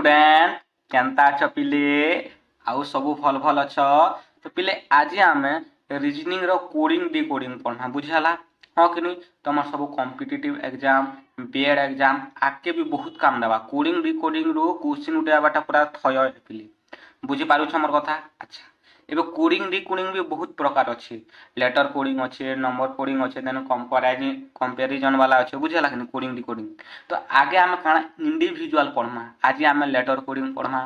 Student केनता अछ पिले आउ सबू भल भल अछ तो पिले आज आम रिजनिंग रो कोडिंग डिकोडिंग पढ़ना बुझाला हाँ कि नहीं तुम सब कॉम्पिटिटिव एग्जाम बीएड एग्जाम आगे भी बहुत काम देवा कोडिंग डिकोडिंग रो क्वेश्चन उठावाटा पूरा थय पिले बुझी पारुछ मोर कथा अच्छा एबे कोडिंग डिकोडिंग भी बहुत प्रकार अच्छे लेटर कोडिंग अच्छे नंबर कोडिंग अच्छे देन कंपैरिजन वाला अच्छे बुझेला कि कोडिंग डिकोडिंग तो आगे आम काना इंडिविजुअल पढ़मा आज आम लेटर कोडिंग पढ़मा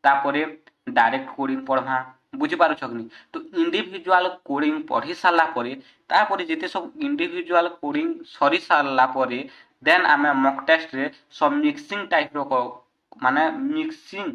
तापरे डायरेक्ट कोडिंग पढ़मा बुझी पारुछ कि नहीं तो इंडिविजुअल कोडिंग पढ़ी सारा परे तापरे जेते सब इंडिविजुअल कोडिंग सरी सारा परे देन आम मॉक टेस्ट रे सब मिक्सिंग टाइप रो माने मिक्सिंग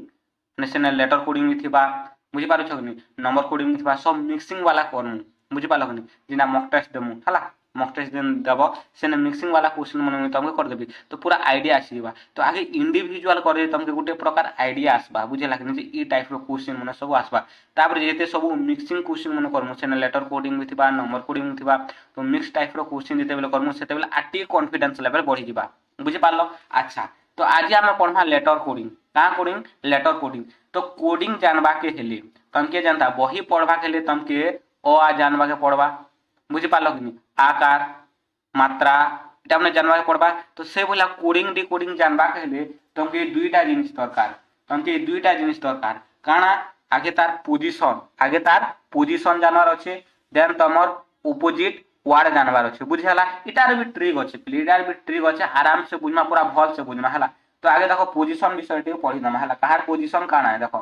माने लेटर कोडिंग भी थिबा बुझी पारुछ कि नहीं नंबर कोडिंग थिबा सब मिक्सिंग वाला करमु बुझी पालो कि नहीं जिना मॉक टेस्ट देमु हला मॉक टेस्ट देन दबो सेने मिक्सिंग वाला क्वेश्चन मन में तुमके कर देबी तो पूरा आईडिया आसीबा तो आगे इंडिविजुअल करे तुमके गुटे प्रकार आईडिया आसबा बुझेला कि नहीं ई टाइप रो क्वेश्चन मन सब आसबा तापर जेते सब मिक्सिंग क्वेश्चन मन करमु सेने लेटर कोडिंग भी थिबा नंबर कोडिंग थिबा तो मिक्स टाइप रो क्वेश्चन जेते बेले करमु सेते बेले आटी कॉन्फिडेंस लेवल बढ़ी जिबा बुझी पालो अच्छा तो आज आम पढ़मा लेटर कोडिंग का कोडिंग लेटर कोडिंग तो कोडिंग जानबा के हेले तुमके जानता बही पढ़वा के लिए तुमके आ जानबा के पढ़वा बुझी पालो कि नहीं आकार मात्रा এটা আপনি জানবা পড়বা তো সেই বলা কোডিং ডিকোডিং জানবা কইলে তোমাকে দুইটা জিনিস দরকার তোমাকে দুইটা জিনিস দরকার কারণ আগে তার পজিশন জানার আছে দেন তোমার অপোজিট ওয়ার্ড জানবার আছে বুঝালা এটার भी ट्रिक আছে এটার भी ट्रिक আছে आराम से বুঝমা पूरा भल से बुझमा हला तो आगे देखो पोजीशन বিষয়টি পড়ি নামা हला কাহার পজিশন কানা দেখো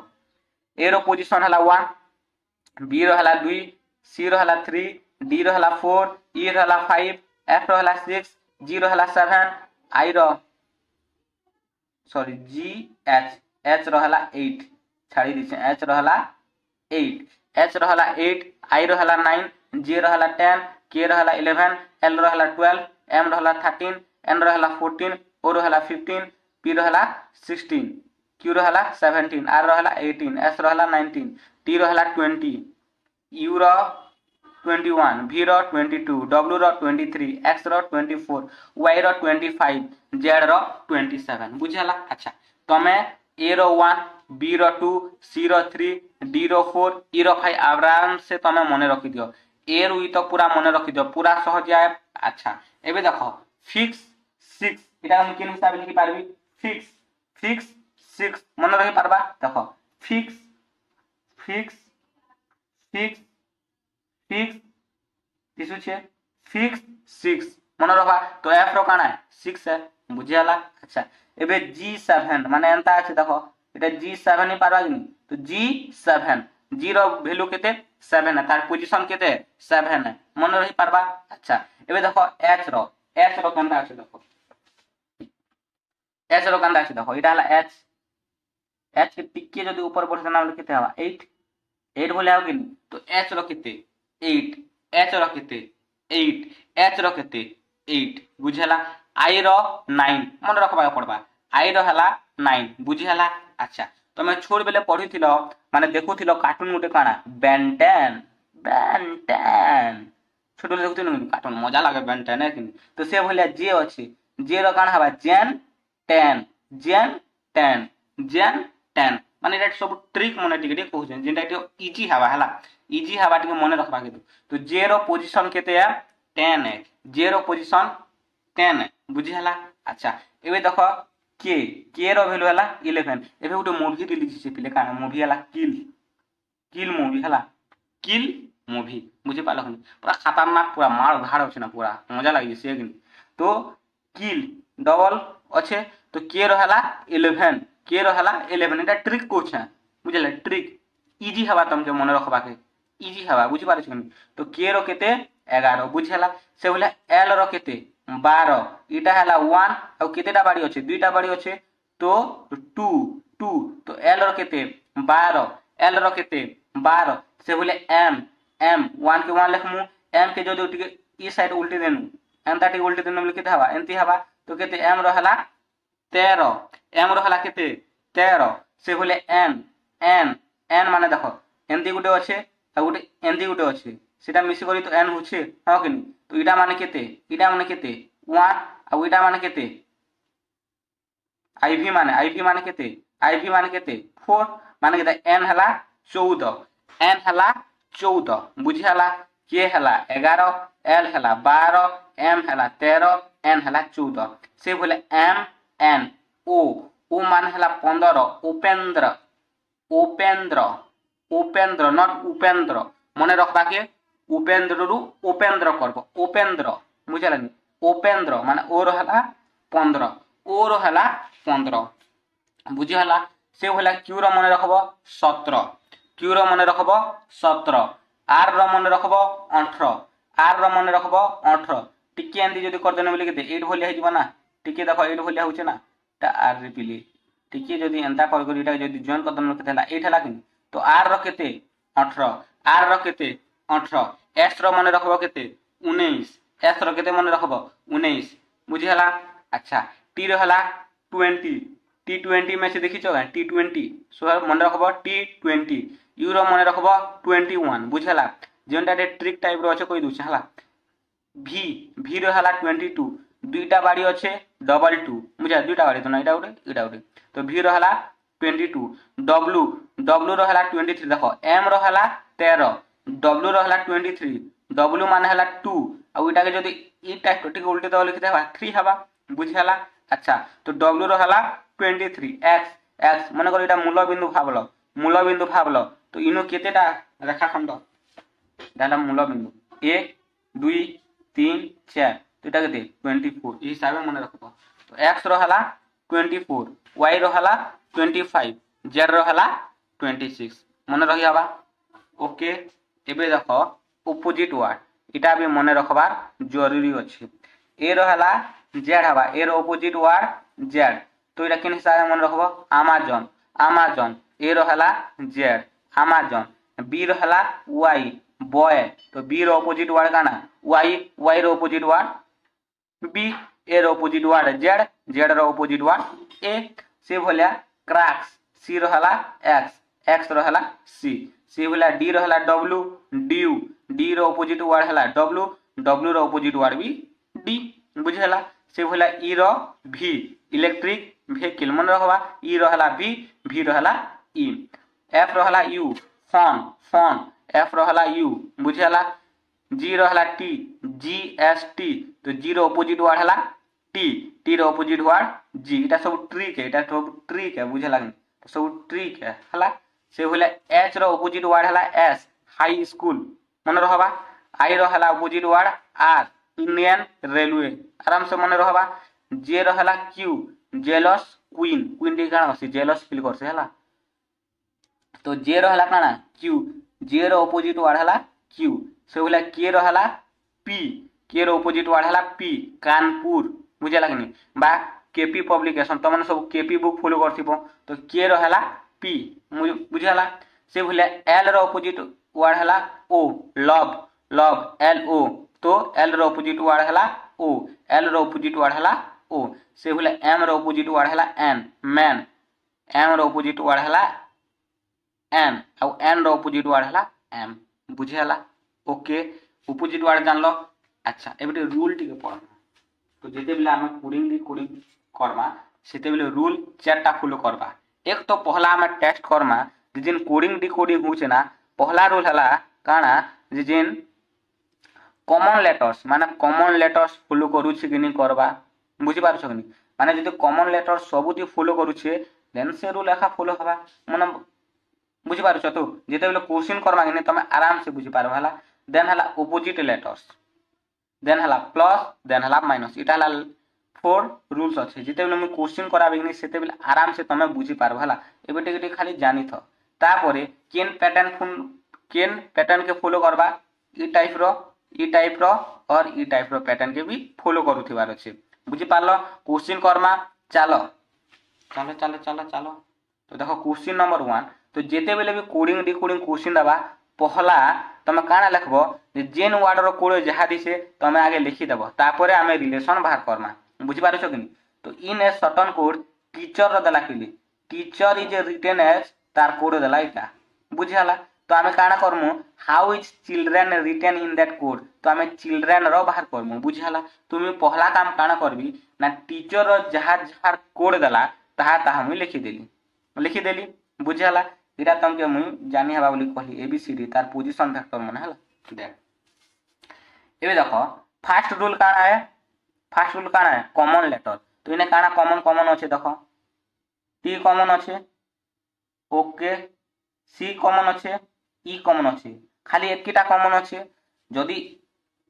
ए रो पोजीशन हला 1 बी रो हला 2 सी रो हला 3 डी रो हला 4 ई रो हला 5 एफ रो हला 6 जी रो हला 7 आई रो सॉरी जी एच रो हला 8 छाड़ी दिसे एच रो हला 8 एच रो हला 8 आई रो हला 9 जी रो हला 10 के रो हला 11 एल रो हला 12 एम रो हला 13 एन रो हला 14 ओ रो हला 15 पी रो हला 16 क्यू रो हला 17 आर रो हला 18 एस रो हला 19 टी रो हला 20 यू रो 21 वी रो 22 डब्ल्यू रो 23 एक्स रो 24 वाई रो 25 जेड रो 27 बुझला अच्छा तमे ए रो 1 बी रो 2 सी रो 3 डी रो 4 ई रो 5 आराम से तमे मने रखि दियो ए रो ई तो पूरा मने रखि दियो पूरा सहज आए अच्छा एबे देखो फिक्स 6 एटा हम किन हिसाब लिखि पारबी फिक्स 6 मन रही पारबा देखो फिक्स फिक्स फिक्स फिक्स दिसु छे फिक्स 6 मन रखा तो एफ रो काना 6 है बुझियाला अच्छा एबे G7 माने एंता আছে देखो এটা G7 ही पारबा कि तो G7 जी रो वैल्यू केते 7 है तार पोजीशन केते 7 है मन रही पारबा अच्छा एबे देखो H रो केनता আছে देखो H रो केनता আছে देखो এটা হলা H एच के टिके जदि ऊपर बढ़े ना केते हवा 8 बोले हो कि तो एच रो केते 8 एच रो केते 8 एच रो केते 8 बुझला आई रो 9 मन रखबा पड़बा आई रो हला 9 बुझला अच्छा तमे छोड़ बेले पढिथिलो माने देखुथिलो कार्टून गुटे काना बेंटेन छोट बेले देखुथिलो कार्टून मजा लागे बेंटेन है कि तो से भलिया जे अछि जे रो काना हवा जेन 10 माने एटा सब ट्रिक मने टिके कहू जेंटा इजी हवा हला इजी हवा टिके मने रखबा के तो जे रो पोजीशन केते है 10 है जे रो पोजीशन 10 है बुझी हला अच्छा एबे देखो के रो वैल्यू हला 11 एबे उटे मूवी रिलीज छै पिले काना मूवी हला किल मूवी हला किल मूवी बुझे पालो पूरा खतरनाक पूरा मार धाड़ होछ ना पूरा मजा लागी से तो किल डबल अच्छे तो के रो हला 11 के रो हला 11 एटा ट्रिक कोछ है बुझले ट्रिक इजी हवा तुमके मन रखबा के इजी हवा बुझि पारे छै तो के रो केते 11 बुझला से बोले एल रो केते 12 इटा हला 1 और केतेटा बाड़ी अछि दुईटा बाड़ी अछि तो 2 तो एल रो केते 12 एल रो केते 12 से बोले एम 1 के 1 लिखमु एम के जो टिके ई साइड उल्टी देनु एंता टिके उल्टी देनु बोले केते हवा एंती हवा तो केते एम रो हला 13 एम रो हला केते 13 से बोले एन माने देखो एंती गुटे अच्छे आ गुटे एंती गुटे अच्छे सेटा मिसी करी तो एन होछे हां कि तो इटा माने केते 1 आ इटा माने केते आईवी माने केते IV मान केते 4 मान केते N हला 14 N हला 14 बुझी हला K हला 11 L हला 12 M हला 13 N हला 14 से बोले M N O मान हला 15 उपेंद्र उपेंद्र उपेंद्र नॉट उपेंद्र मने रखबा के उपेंद्र रु उपेंद्र करबो उपेंद्र बुझलानी उपेंद्र माने ओ रहला 15 ओ रहला 15 बुझी हला से होला क्यू रो मने रखबो 17 क्यू रो मने रखबो 17 आर रो मने रखबो 18 आर रो मने रखबो 18 टिके एंदी जदी कर देने बोली के 8 भलिया हिजबा ना टिके देखो 8 भलिया होचे ना ता आर रे पिली टिके जदी एंता कर कर इटा जदी जॉइन कर देने केते हला 8 हला कि तो आर रो केते 18 आर रो केते 18 एस रो मने रखबो केते 19 एस रो केते मने रखबो 19 बुझी हला अच्छा टी रो हला 20 T20 में से देखी चोगा T20 सो मन रखबो T20 यू रो मन रखबो 21 बुझला जेनटा डे ट्रिक टाइप रो अछि कोइ दुछ हला V रो हला 22 दुईटा बाड़ी अछि डबल 2 बुझा दुईटा बाड़ी तो ना इटा उडे तो V रो हला 22 W रो हला 23 देखो M रो हला 13 W रो हला 23 W माने हला 2 आ इटा के जदी ई टाइप टिक उल्टे दबा लिखि देबा 3 हबा बुझला अच्छा तो W रो हला 23 x मन कर इटा मूल बिंदु भाबलो तो इनो केतेटा रेखाखंड डाला मूल बिंदु 1 2 3 4 तो इटा केते 24 ई हिसाब मन रखबो तो x रो हला 24 y रो हला 25 z रो हला 26 मन रही हबा ओके एबे देखो अपोजिट वर्ड इटा भी मन रखबार जरूरी अछि ए रो हला z हबा ए रो अपोजिट वर्ड z तो इटा किन हिसाब मन रखबो अमेज़न ए रो हला z अमेज़न बी रो हला y बॉय तो बी रो अपोजिट वर्ड काना y row opposite word B A row opposite word z row opposite word a से भलिया क्रैक्स सी रो हला x रो हला c भलिया डी रो हला w डी रो अपोजिट वर्ड हला w रो opposite word भी D बुझला से भलिया ई रो v इलेक्ट्रिक व्हीकल मन रखबा ई रो हला v रो हला ई f रो हला u फोन f रो हला u बुझला g रो हला t gt तो g रो अपोजिट वर्ड हला t रो अपोजिट वर्ड g इटा सब ट्रिक है बुझला तो सब ट्रिक है हला से भले h रो अपोजिट वर्ड हला s हाई स्कूल मन रहबा i रो हला opposite word r Indian railway आराम से मन रहबा j रो हला q जेलस क्वीन डी काना होसी जेलस फील करसे हला तो j रो हला काना q j रो अपोजिट वर्ड हला q से भले k रो हला p k रो अपोजिट वर्ड हला p कानपुर बुझे लागनी बा केपी पब्लिकेशन त माने सब केपी बुक फॉलो करथिबो तो k रो हला p बुझला से भले l रो अपोजिट वर्ड हला o लव l o तो l रो अपोजिट वर्ड हला o l रो अपोजिट वर्ड हला o से भले m रो अपोजिट वर्ड हला n मैन m रो अपोजिट वर्ड हला n और n रो अपोजिट वर्ड हला m बुझला ओके अपोजिट वर्ड जान लो अच्छा एबे रूल टिके पढ़ तो जेते बेले हम कोडिंग करबा सेते बेले रूल चारटा फॉलो करबा एक तो पहला हम टेस्ट करबा जिन कोडिंग डिकोडिंग होचे ना पहला रूल हला काना जिन कॉमन लेटर्स माने कॉमन लेटर्स फॉलो करूछि कि नहीं करबा बुझी पारछ कि नहीं माने जदि कॉमन लेटर्स सबुती फॉलो करूछे देन से रूल एखा फॉलो हबा माने बुझी पारछ तो जेते बेले क्वेश्चन करबा कि नहीं तमे आराम से बुझी पारबा हला देन हला अपोजिट लेटर्स देन हला प्लस देन हला माइनस इटा हला 4 रूल्स अछि जेते बेले हम क्वेश्चन कराबे कि सेते बेले आराम से तमे बुझी पारबा हला एबे टिके खाली जानि थ तापरे केन पैटर्न के फॉलो करबा ई टाइप रो और ई टाइप रो पैटर्न के भी फॉलो करूथिबार अछि बुझी पारलो क्वेश्चन करमा चलो तो देखो क्वेश्चन नंबर 1 तो जेते बेले भी कोडिंग डिकोडिंग क्वेश्चन दबा पहला तमे काना लिखबो जे जेन वर्ड रो कोड जहा दिसे तमे आगे लिखि देबो तापरे हमें रिलेशन बाहर करमा बुझी पारछ कि नहीं तो in a certain code teacher रो दला किली टीचर इज रिटन एज तार कोड दला इटा बुझला तो हमें काना करमु how is children written in that code तो हमें चिल्ड्रन रो बाहर करमु बुझला तुमी पहला काम काना करबी ना टीचर रो जहा जहा कोड दला ताहा ताहा हम लिखि देली लिखिदेली बुझीगला इटा तुमके मुई जानी हवा बोली कहली एबीसीडी तार पोजिशन फैक्टर मन है देख एबे देखो फास्ट रूल काना है फास्ट रूल काना है कॉमन लेटर तो इने काना कॉमन कॉमन अच्छे देखो टी कॉमन अच्छे ओके सी कॉमन अच्छे ई कॉमन अच्छे खाली एकटा कॉमन अच्छे जदि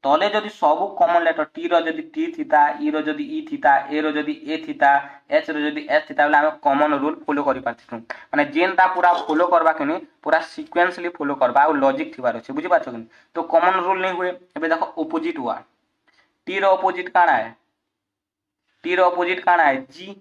तले जदि सब कॉमन लेटर टी रो जदि टी थिता ई रो जदि ई थिता ए रो जदि ए थिता एच रो जदि एच थिता बेले हम कॉमन रूल फॉलो करि पारथिनु माने जेनटा पूरा फॉलो करबा केनी पूरा सीक्वेंसली फॉलो करबा और लॉजिक थिबार अछि बुझि पाछो केनी तो कॉमन रूल नहीं हुए एबे देखो ऑपोजिट वर्ड टी रो ऑपोजिट काना है टी रो ऑपोजिट काना है जी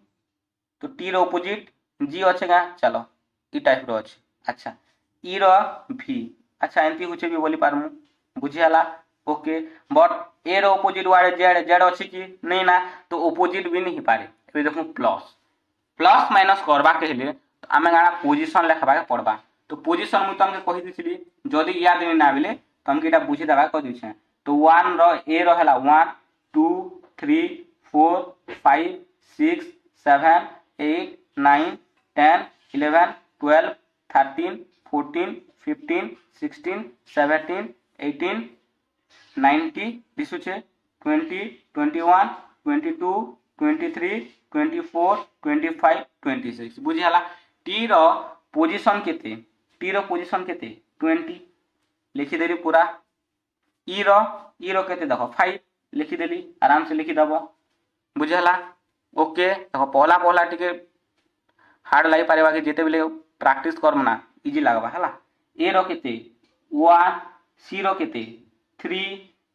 तो टी रो ऑपोजिट जी अच्छे का चलो ई टाइप रो अच्छे अच्छा ई रो भी अच्छा एंती होचे भी बोली पारमु बुझियाला ओके बट ए रो ऑपोजिट वर्ड जेड जेड अच्छे कि नहीं ना तो ऑपोजिट भी नहीं पारे ए देखो प्लस प्लस माइनस करबा के हेले तो आमे गाना पोजीशन लेखबा के पड़बा तो पोजीशन मु तुमके कहि दिसिली जदी याद नहीं ना बिले तुमके एटा बुझि देबा क दिछे तो 1 रो ए रो हला 1 2 3 4 5 6 7 8 9 10 11 12 13 14 15 16 17 18 90 दिसुचे 20 21 22 23 24 25 26 बुझियाला टी रो पोजीशन केते टी रो पोजीशन केते 20 लिखि देली पूरा ई रो केते देखो 5 लिखि देली आराम से लिखि दबो बुझियाला ओके देखो पहला पहला टिके हार्ड लाई पारेबा के जेते बेले प्रैक्टिस करम ना इजी लागबा हला ए रो केते 1 सी रो केते 3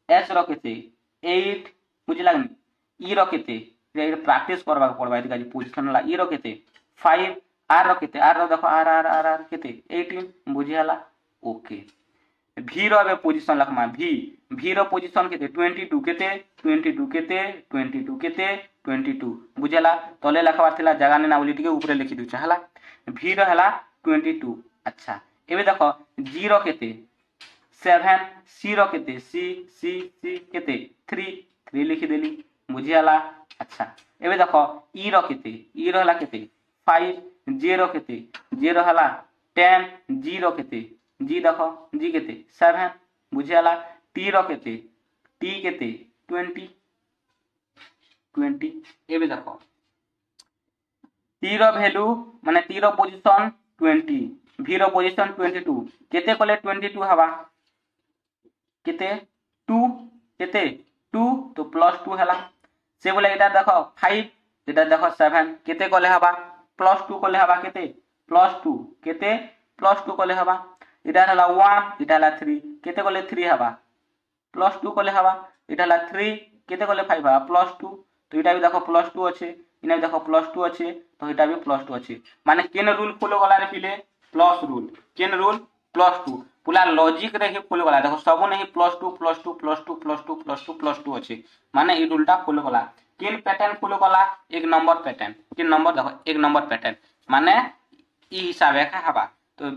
एच रो केते 8 बुझि लागनी ई रो केते रे प्रैक्टिस करबा के पड़बा इदि पोजीशन ला ई रो केते 5 आर रो केते आर रो देखो आर आर आर आर केते 18 बुझियाला ओके भी रो बे पोजीशन लखमा भी रो पोजीशन केते 22 केते 22 केते 22 केते 22 बुझियाला तले लखबार थिला जगह ने ना बोली टिके ऊपर लिखि दुछ हला भी रो हला 22 अच्छा एबे देखो जीरो केते 7 सी रो केते सी सी सी केते 3 लिखि देली बुझियाला अच्छा एबे देखो ई रो हला केते 5 जे रो केते जे रो हला 10 जी रो केते जी देखो जी केते 7 बुझियाला टी रो केते टी केते 20 एबे देखो टी रो वैल्यू माने टी रो पोजीशन 20 भी रो पोजीशन 22 केते कले 22 हवा केते 2 केते 2 तो +2 हला से बोले एटा देखो 5 एटा देखो 7 केते कले हवा +2 कले हवा केते +2 केते +2 कले हवा एटा हला 1 एटा हला 3 केते कले 3 हवा +2 कले हवा एटा हला 3 केते कले 5 हवा +2 तो एटा भी देखो +2 अच्छे इने देखो +2 अच्छे तो एटा भी +2 अच्छे माने केन रूल फॉलो कला रे पिले प्लस रूल केन रूल +2 पूरा लॉजिक रे ही फॉलो कला देखो सब नहीं +2 +2 +2 +2 +2 +2 अच्छे माने ई रूलटा फॉलो कला केन पैटर्न फॉलो कला एक नंबर पैटर्न केन नंबर देखो एक नंबर पैटर्न माने ई हिसाब का हवा तो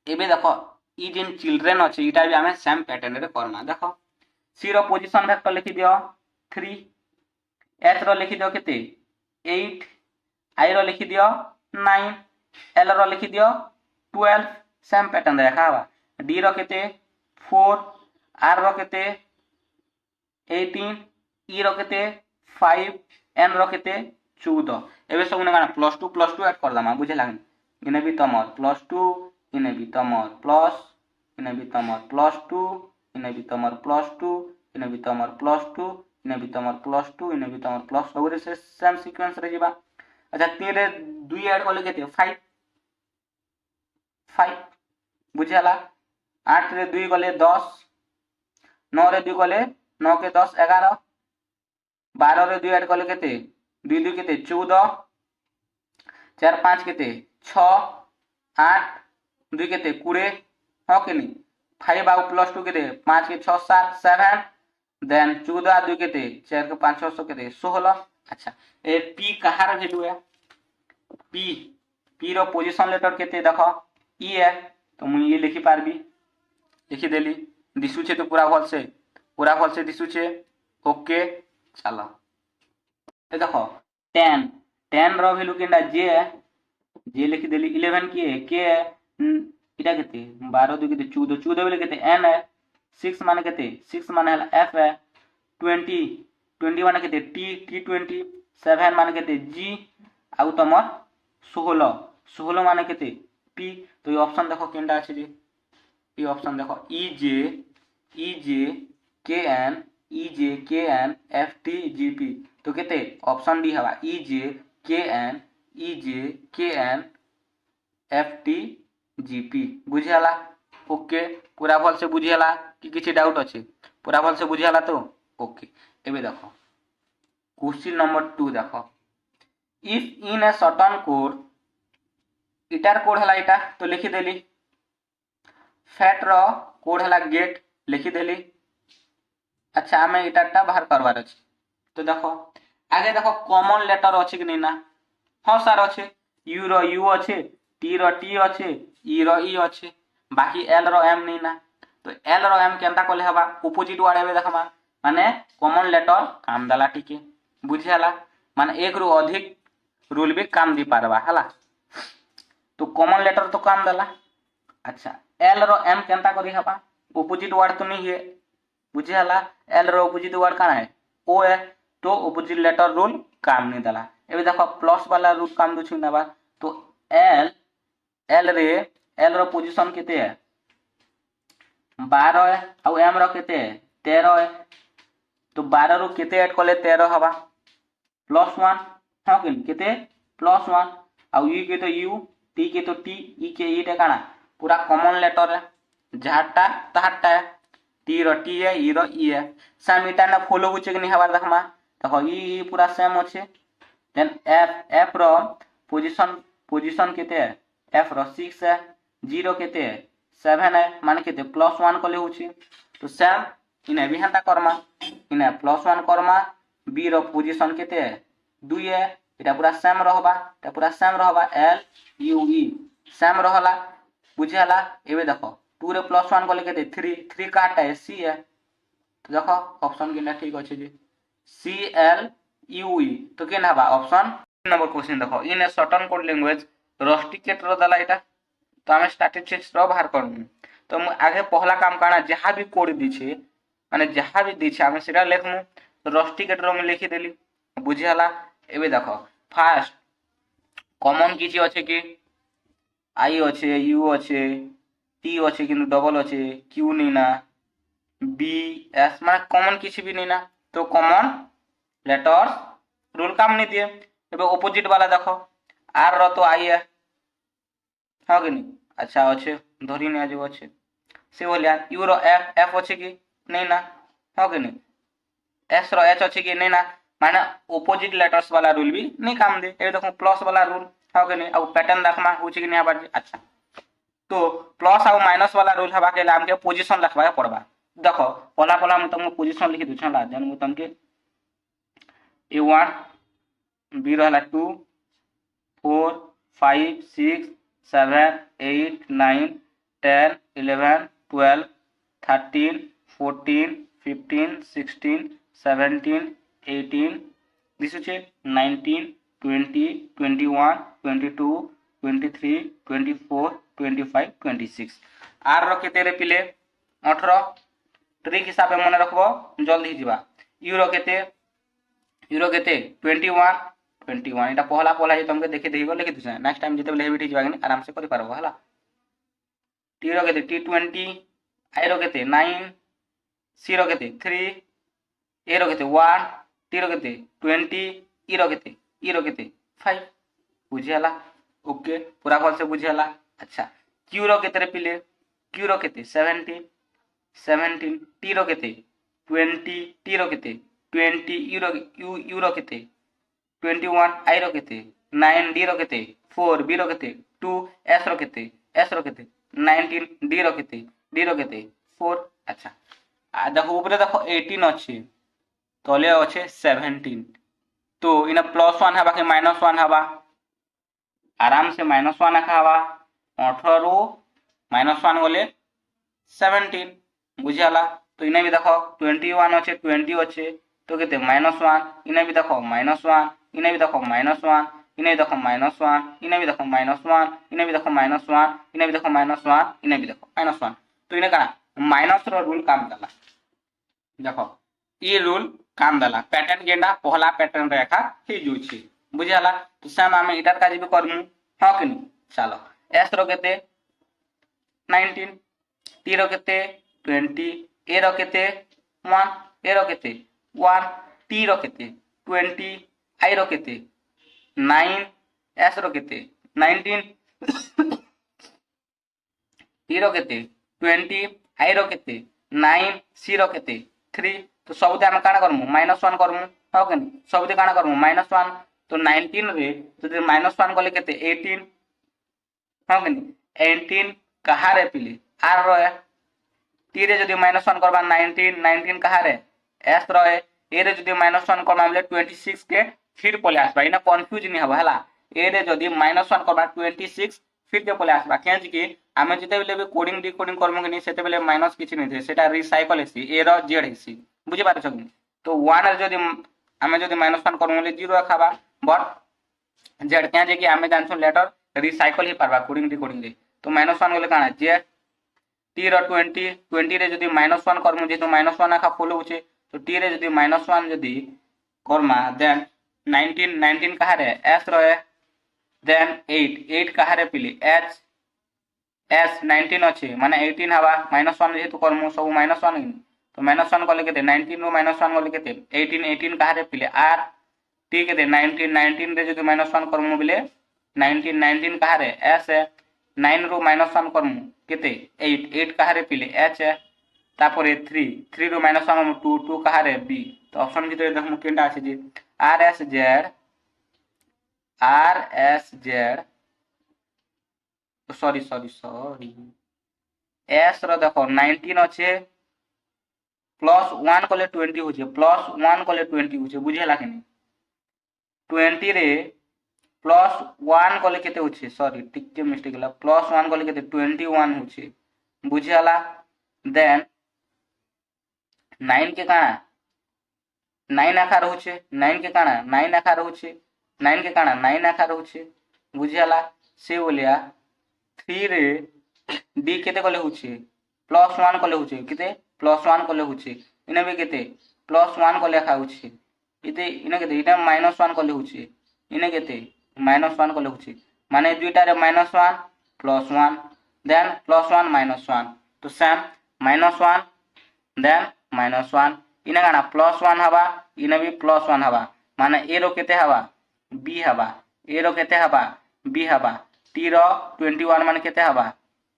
एबे देखो ई जिन चिल्ड्रन अच्छे इटा भी हमें सेम पैटर्न रे करना देखो सी रो पोजीशन वेक्टर लिखि दियो 3 एच रो लिखि दियो केते 8 आई रो लिखि दियो 9 एल रो लिखि दियो 12 सेम पैटर्न देखा हवा डी रो केते 4 आर रो केते 18 ई रो केते 5 एन रो केते 14 एबे सब ने गाना +2 ऐड कर दमा बुझे लागनी इने भी तमर +2 इने भी तमर प्लस इने भी तमर +2 इने भी तमर +2 इने भी तमर +2 इने भी तमर +2 इने भी तमर प्लस सब रे से सेम सीक्वेंस रे जीवा अच्छा 3 रे 2 ऐड करले केते 5 बुझियाला 8 रे 2 गले 10 9 रे 2 गले 9 के 10 11 12 रे 2 ऐड करले केते 2 2 केते 14 4 5 केते 6 8 2 केते 20 हो के नहीं 5 आउ +2 केते 5 के 6 7 7 देन 14 2 केते 4 के 5 6 केते 16 अच्छा ए पी कहार वैल्यू है पी रो पोजीशन लेटर केते देखो ई है तो मु ये लिखि पारबी लिखि देली दिसु छे तो पूरा भल से दिसु छे ओके चलो ए देखो 10 रो वैल्यू केनडा जे है जे लिखिदेली 11 किए के इटा केते 12 2 केते 14 14 बेले केते n है 6 माने केते 6 माने हला f है 20 20 माने केते t t20 7 माने केते g आउ तमर 16 16 माने केते p तो ये ऑप्शन देखो केनडा अछि जे ये ऑप्शन देखो e j k n f t g p तो केते ऑप्शन डी हवा e j k n f t g p बुझियाला ओके पूरा भल से बुझियाला कि किछि डाउट अछि पूरा भल से बुझियाला तो ओके एबे देखो क्वेश्चन नंबर 2 देखो if in a certain code इटार कोड हला इटा तो लिखि देली फैट रो कोड हला गेट लिखि देली अच्छा आमे इटाटा बाहर करवार अछि तो देखो आगे देखो कॉमन लेटर अछि कि ना हां सर अछि यू रो यू अछि टी रो टी अछि ई रो ई अछि बाकी एल रो एम नहीं ना तो एल रो एम केनता कोले हबा अपोजिट वर्ड एबे देखमा माने कॉमन लेटर काम दला टिके बुझियाला माने एक रु अधिक रूल भी काम दी पारबा हला तो कॉमन लेटर तो काम दला अच्छा एल रो एम केनता करी हबा अपोजिट वर्ड तो नहीं है बुझियाला एल रो अपोजिट वर्ड का है ओ है तो अपोजिट लेटर रूल काम नहीं दला एबे देखो प्लस वाला रूल काम दु छु नबा तो एल एल रो पोजीशन केते है 12 है और एम रो केते है 13 है तो 12 रो केते ऐड करले 13 हवा +1 हां केते +1 और यू के तो यू टी के तो टी ई के ई टे काना पूरा कॉमन लेटर है जहाटा तहाटा है टी रो टी है ई रो ई है सेम इटा ना फॉलो होचे कि नहीं हवा देखमा देखो ई पूरा सेम होचे देन एफ रो पोजीशन केते है एफ रो 6 है 0 केते है 7 है माने केते +1 कोले होची तो सेम इने भी हंता करमा इने +1 करमा बी रो पोजीशन केते है 2 है एटा पूरा सेम रहबा एल यू ई सेम रहला बुझियाला एबे देखो 2 रे +1 कोले केते 3 काटा है सी है तो देखो ऑप्शन केना ठीक अछि जे सी एल यू ई तो केना हबा ऑप्शन नंबर क्वेश्चन देखो in a certain code language rusticate रो दला एटा तो हमें स्टैटिस्टिक्स रो बाहर करनु तो आगे पहला काम करना जहां भी कोड दी छे माने जहां भी दी छे हमें सेटा लिखमु तो रस्टिकेट रो में लिखि देली बुझियाला एबे देखो फर्स्ट कॉमन किछि अछि कि आई अछि यू अछि टी अछि किंतु डबल अछि क्यू नहीं ना बी एस माने कॉमन किछि भी नहीं ना तो कॉमन लेटर्स रूल काम नहीं दिए एबे ऑपोजिट वाला देखो आर रो तो आई है हां कि नहीं अच्छा अच्छे धरी ने आजो अच्छे से बोलिया यू रो एफ एफ अच्छे कि नहीं ना हां कि नहीं एस रो एच अच्छे कि नहीं ना माने ऑपोजिट लेटर्स वाला रूल भी नहीं काम दे ए देखो प्लस वाला रूल हां कि नहीं अब पैटर्न देखमा होची कि नहीं हबा अच्छा तो प्लस और माइनस वाला रूल हबा के नाम के पोजीशन लिखबा पड़बा देखो पहला हम तुमको पोजीशन लिखि दु छला देन मु तुमके a1 b रहला 2 4 5 6 7 8 9 10 11 12 13 14 15 16 17 18 this is 19 20 21 22 23 24 25 26 आर रो केते रे पिले 18 ट्रिक हिसाब में मन रखबो जल्दी जीवा यूरो केते 21 एटा पहला जे तुमके देखि देहिबो लिखि दिस नेक्स्ट टाइम जते लेबिटी जीवा कि आराम से करि पारबो हला टी रो केते टी20 आई रो केते 9 सी रो केते 3 ए रो केते 1 टी रो केते 20 ई रो केते 5 बुझियाला ओके पूरा भल से बुझियाला अच्छा क्यू रो केते रे पिले क्यू रो केते 17 टी रो केते 20 टी रो केते 20 यू रो केते 21 आई रो केते 9 डी रो केते 4 बी रो केते 2 एस रो केते 19 डी रो केते 4 अच्छा आ देखो ऊपर देखो 18 अछि तले अछि 17 तो इना +1 हबा के -1 हबा आराम से -1 आखा हबा 18 रो -1 बोले 17 बुझियाला तो इने भी देखो 21 अछि 20 अछि तो केते -1 इने भी देखो -1 इने भी देखो -1 इने भी देखो -1, इने भी देखो -1, इने भी देखो -1, इने भी देखो -1, इने भी देखो -1। तो इने काना माइनस रो रूल काम दला। देखो ये रूल काम दला पैटर्न जेंडा पहला पैटर्न रेखा ही जुछि बुझियाला। तो सेम आमे इटार काज भी करमु हां कि नहीं। चलो एस रो केते 19, टी रो केते 20, ए रो केते 1, ए रो केते 1, टी रो केते 20, आई रो केते 9, एस रो केते 19, टी रो केते 20, आई रो केते 9, सी रो केते 3। तो सबुते आमे काना करमु -1 करमु हो कि नहीं। सबुते काना करमु -1। तो 19 रे जदि -1 कले केते 18 हो कि नहीं। 18 कहा रे पिले आर रो टी रे जदि -1 करबा 19, 19 कहा रे एस रो ए रे जदि -1 करबा हमले 26 के फिर पले आसबा इना कंफ्यूज नहीं हबा हला। ए रे जदि -1 करबा 26 फिर के पले आसबा केज कि आमे जते बेले भी कोडिंग डिकोडिंग करमु कि नहीं सेते बेले माइनस किछि नहीं थे सेटा रिसाइकल हेसी ए रो जेड हेसी बुझि पारछ कि। तो 1 रे जदि आमे जदि -1 करमु ले 0 खाबा बट जेड केज कि आमे जानछु लेटर रिसाइकल ही पारबा कोडिंग डिकोडिंग रे। तो -1 गले काना जेड टी रो 20, 20 रे जदि -1 करमु जेतु -1 आखा फॉलो होचे। तो टी रे जदि -1 जदि कर्मा देन 19, 19 कहा रे एस रो देन 8, 8 कहा रे पिली एच एस 19 अच्छे माने 18 हवा -1 जेतु करमु सब -1। तो -1 कले केते 19 रो -1 कले केते 18, 18 कहा रे पिले आर टी केते 19, 19 रे जदि -1 करमु बिले 19, 19 कहा रे एस 9 रो -1 करमु केते 8, 8 कहा रे पिले एच तापरे 3, 3 रो -1 2, 2 कहा रे बी। तो ऑप्शन भितर देखमु केनटा আছে J R S Z sorry S रो देखो 19 अच्छे +1 कले 20 होचे +1 कले 20 होचे बुझेला कि नहीं। 20 रे +1 कले केते होचे सॉरी टिके मिस्टेक होला +1 कले केते 21 होचे बुझेला। देन 9 के काना 9 आकार होचे 9 के काना 9 आकार होचे 9 के काना 9 आकार होचे बुझेला। से बोलिया 3 रे डी केते कले होचे +1 कले होचे केते +1 कले होचे इने भी केते +1 कले खा होचे इते इने केते इटा -1 कले होचे इने केते -1 कले होचे माने दुईटा रे -1 +1 देन +1 -1। तो सेम -1 देन -1 इने गाना +1 हवा इने भी +1 हवा माने ए रो केते हवा बी हवा ए रो केते हवा बी हवा टी रो 21 माने केते हवा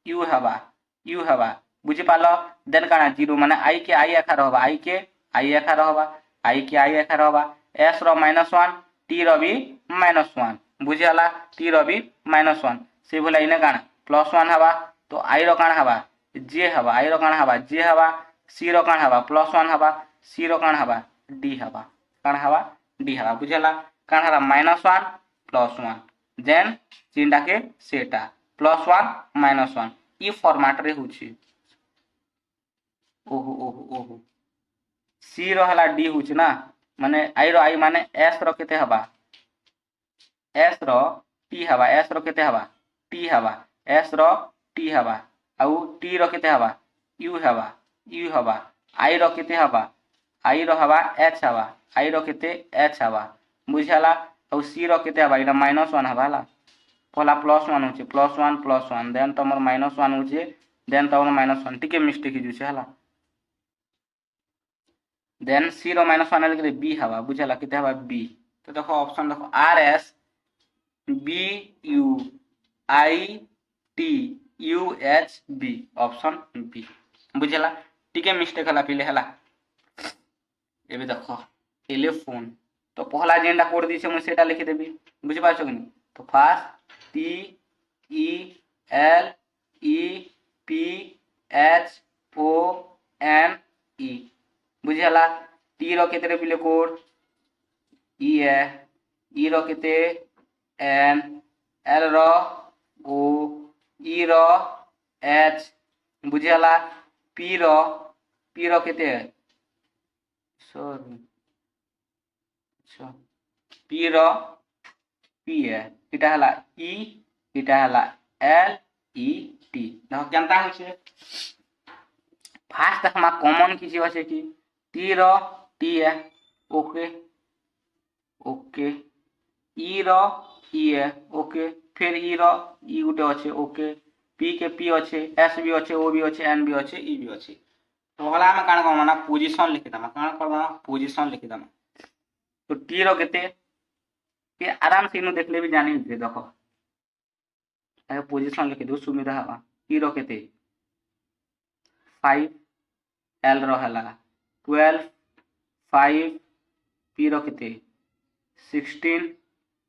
यू हवा बुझी पालो। देन काना 0 माने आई के आई आकार हवा आई के आई आकार हवा आई के आई आकार हवा एस रो -1 टी रो भी -1 बुझियाला टी रो भी -1 से भला इने काना +1 हवा। तो आई रो काना हवा जे हवा आई रो काना हवा जे हवा सी रो काना हवा +1 हवा सी रो काना हवा डी हवा काना हवा डी हवा बुझियाला काना हवा -1 +1 देन चिंडा के सेटा +1 -1 ई फॉर्मेट रे होची। ओहो सी रो हला डी होची ना माने आई रो आई माने एस रो केते हवा एस रो टी हवा एस रो केते हवा टी हवा एस रो टी हवा आउ टी रो केते हवा यू हवा आई रो केते हवा आई रो हवा एच हवा आई रो केते एच हवा बुझाला। आउ सी रो केते हवा इना -1 हवा ला पहला +1 होचे +1 देन तमर -1 होचे देन तमर -1 टिके मिस्टेक ही जुचे हला देन सी रो -1 ले बी हवा बुझाला केते हवा बी। तो देखो ऑप्शन देखो R S B U I T U H B option B बुझाला टिके मिस्टेक हला पिले हला। एबे देखो टेलीफोन तो पहला जेंडा कोड दिसे मु सेटा लिखि देबी बुझि पाछो कि नहीं। तो first T E L E P H O N E बुझियाला टी रो केते पिले कोड ई रो केते एन एल रो ओ ई रो एच बुझियाला पी रो केते सॉरी अच्छा पी रो पी ए इटा हला ई इटा हला एल ई टी देखो केनता होचे फास्ट देखमा कॉमन किसी अच्छे कि टी रो T A okay okay E रो ई ए ओके फिर ई रो ई गुटे अच्छे ओके पी के पी अच्छे एस भी अच्छे ओ भी अच्छे एन भी अच्छे ई भी अच्छे तो हला आम काण करबा ना पोजीशन लिखिदमा काण करबा पोजीशन लिखिदमा तो टी रो केते ये आराम से इनु देखले भी जानी होते देखो ए पोजीशन लिखि दो सुविधा हवा टी रो केते 5 एल रो हला 12 5 पी रो केते 16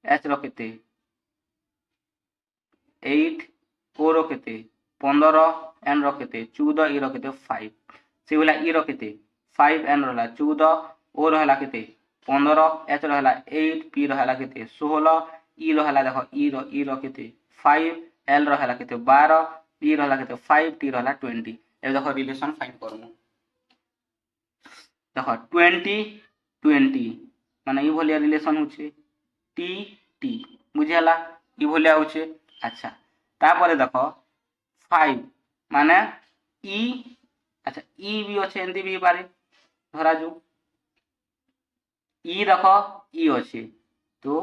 एच रो केते 8 ओ रो केते 15 एन रो केते 14 ई रो केते 5 से होला ई रो केते 5 एन रो हला 14 ओ रो हला केते 15 एच रो हला 8 पी रो हला केते 16 ई रो हला देखो ई रो केते 5 एल रो हला केते 12 पी रो हला केते 5 टी रो हला 20 ए देखो रिलेशन फाइंड करमु देखो 20 माने ई भलिया रिलेशन होचे टी टी बुझियाला ई भलिया होचे अच्छा तापरे देखो 5 माने ई अच्छा ई भी अच्छे एंदी भी पारे धरा जो ई देखो ई अच्छे तो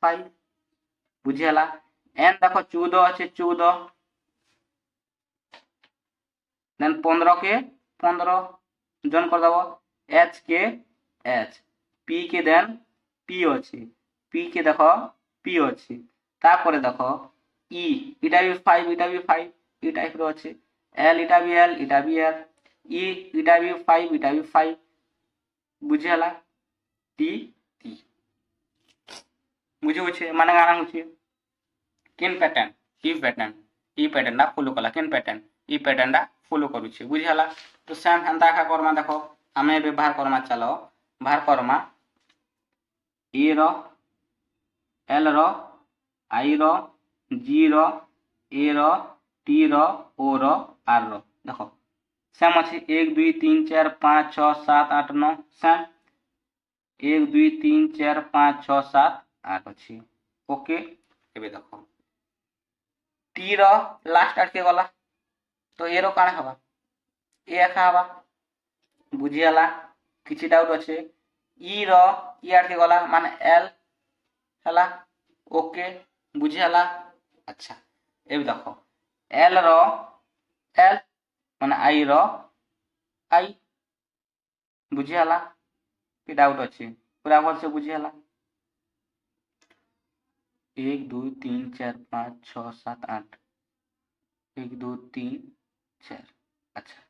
5 बुझियाला एन देखो 14 अच्छे 14 देन 15 के 15 जन कर दबो एच के एच पी के देन पी अच्छे पी के देखो पी अच्छे तापरे देखो ई इटा भी 5 ई टाइप रो अच्छे एल इटा भी एल ई इटा भी 5 बुझियाला टी टी बुझे होचे माने गाना होचे किन पैटर्न ई पैटर्न दा फॉलो कला किन पैटर्न ई पैटर्न दा फॉलो करूचे बुझियाला तो सेम हंता का करमा देखो हमें व्यवहार करमा चलो बाहर करमा ए रो एल रो आई रो जी रो ए रो टी रो ओ रो आर रो देखो सेम अच्छे 1 2 3 4 5 6 7 8 9 सेम 1 2 3 4 5 6 7 8 अच्छी ओके एबे देखो टी रो लास्ट अटके गला तो ए रो काण हवा ए एका हवा बुझियाला किछि डाउट अच्छे ई रो ई अटके गला माने एल हला ओके बुझियाला अच्छा एबे देखो एल रो एल माने आई रो आई बुझियाला कि डाउट अच्छे पूरा भल से बुझियाला 1 2 3 4 5 6 7 8 1 2 3 4 अच्छा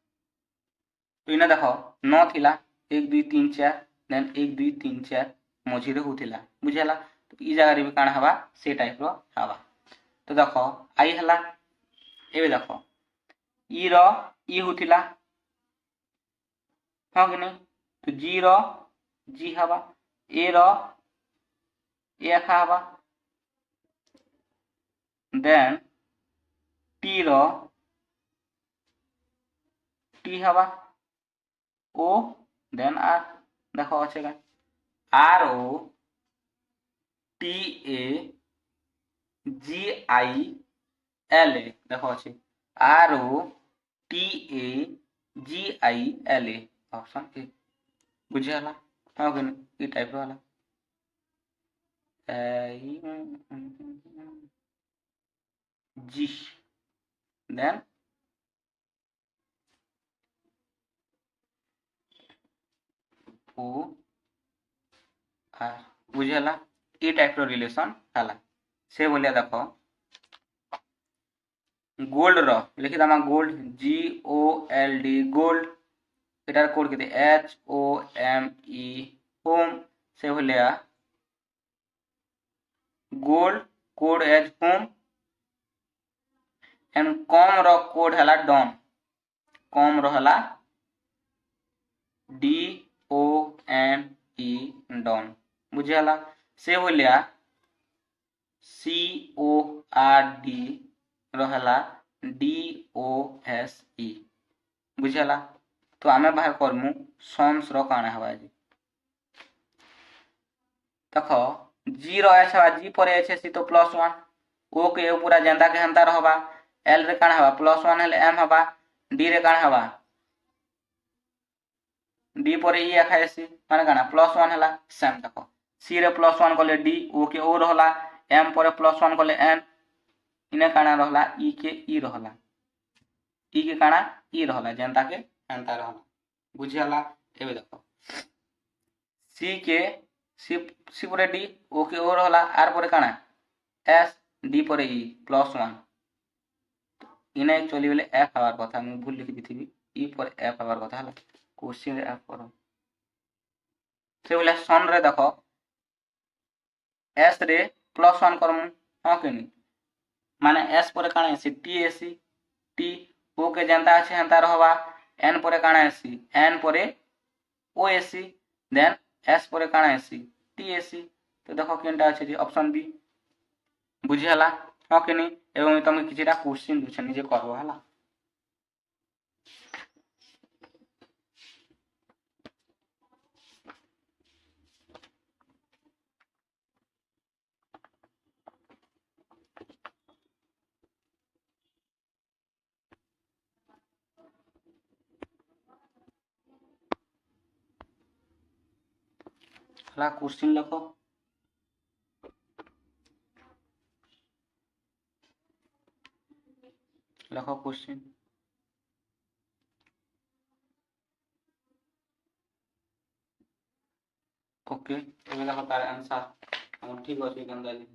तो इना देखो 9 थिला 1 2 3 4 देन 1 2 3 4 मझिरे होथिला बुझियाला तो ई जगह रे भी काण हवा से टाइप रो हवा तो देखो आई हला एबे देखो ई रो ई होथिला हां कि नहीं तो जी रो जी हवा ए रो ए हवा देन टी रो टी हवा ओ देन आर देखो अच्छे का R O T A G I L A देखो अच्छे R O T A G I L A option A बुझियाला हां कि नहीं ई टाइप वाला जी देन ओ आर बुझियाला ई टाइप रो रिलेशन हला से बोलिया देखो गोल्ड रो लिखि दमा gold G O L D gold एटार कोड केते H O M E home से बोलिया gold code as home and com row code हला डॉन कॉम रो हला D O N E done बुझियाला से बोलिया सी ओ आर डी रहला डी ओ एस ई बुझियाला तो आमे बाहर करमु सम्स रो काण हवा जी देखो जी रहे छवा जी पर एच सी तो +1 ओ के ए पूरा जेंदा के हेंता रहबा एल रे काण हवा +1 हेले एम हवा डी रे काण हवा डी पर ई एखा एसी माने काण +1 हला सेम देखो सी रे +1 कले डी ओ के ओ रहला एम पर +1 कले एन इने काण रहला ई के ई रहला ई के काण ई रहला जेंता के हेंता रहला बुझियाला एबे देखो सी के सी सी पर डी ओ के ओ रहला आर पर काण एस डी पर ई +1 इने एक्चुअली बोले एफ हवार कथा मु भूल लिखि दिथिबी ई पर एफ हवार कथा हला क्वेश्चन रे एफ करो से बोले सन रे देखो एस रे +1 करमु हां के नी माने एस पर काण AC T AC T O K जेंता আছে हेंता रहबा एन पर काण एसी एन पर ओ एसी देन एस पर काण एसी टी एसी तो देखो केनटा আছে যে অপশন বি বুঝিয়ালা हां के नी एवं তুমি কিছিটা কোশ্চেন দুছে নিজে করবো হলা हला क्वेश्चन लिखो लिखो क्वेश्चन ओके एबे देखो तार आंसर हम ठीक अछि गंदाली